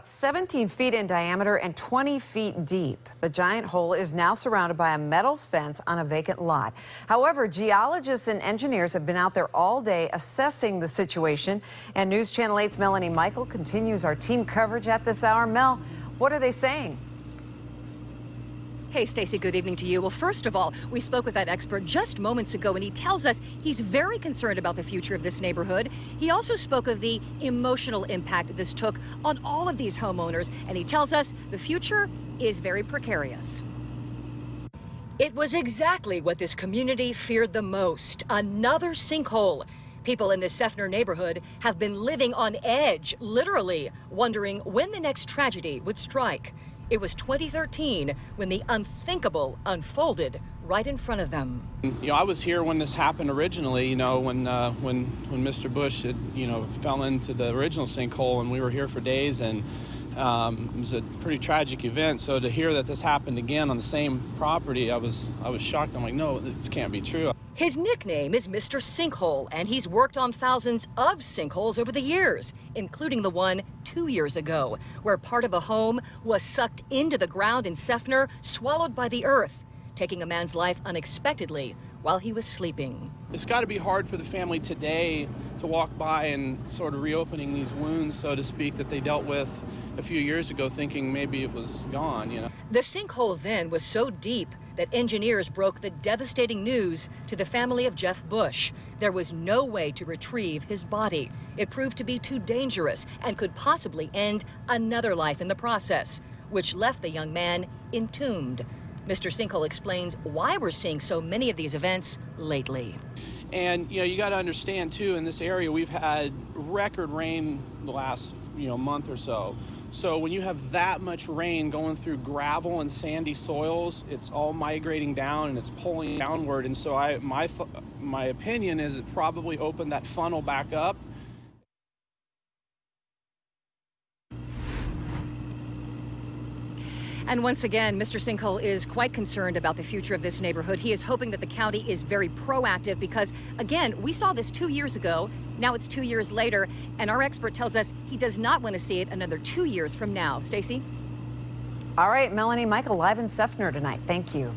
17 feet in diameter and 20 feet deep. The giant hole is now surrounded by a metal fence on a vacant lot. However, geologists and engineers have been out there all day assessing the situation. And News Channel 8's Melanie Michael continues our team coverage at this hour. Mel, what are they saying? Hey, Stacey, good evening to you. Well, first of all, we spoke with that expert just moments ago, and he tells us he's very concerned about the future of this neighborhood. He also spoke of the emotional impact this took on all of these homeowners, and he tells us the future is very precarious. It was exactly what this community feared the most, another sinkhole. People in this Seffner neighborhood have been living on edge, literally, wondering when the next tragedy would strike. It was 2013 when the unthinkable unfolded right in front of them. I was here when this happened originally, when Mr. Bush had, fell into the original sinkhole, and we were here for days, and it was a pretty tragic event. So to hear that this happened again on the same property, I was shocked. I'm like, no, this can't be true. His nickname is Mr. Sinkhole, and he's worked on thousands of sinkholes over the years, including the one 2 years ago, where part of a home was sucked into the ground in Seffner, swallowed by the earth, taking a man's life unexpectedly while he was sleeping. It's got to be hard for the family today to walk by and sort of reopening these wounds, so to speak, that they dealt with a few years ago, thinking maybe it was gone, The sinkhole then was so deep that engineers broke the devastating news to the family of Jeff Bush. There was no way to retrieve his body. It proved to be too dangerous and could possibly end another life in the process, which left the young man entombed. Mr. Sinkhole explains why we're seeing so many of these events lately. And, you got to understand, too, in this area, we've had record rain the last, month or so. So when you have that much rain going through gravel and sandy soils, it's all migrating down and it's pulling downward. And so my opinion is it probably opened that funnel back up. And once again, Mr. Sinkhole is quite concerned about the future of this neighborhood. He is hoping that the county is very proactive because, again, we saw this 2 years ago. Now it's 2 years later, and our expert tells us he does not want to see it another 2 years from now. Stacey? All right, Melanie Michael live in Seffner tonight. Thank you.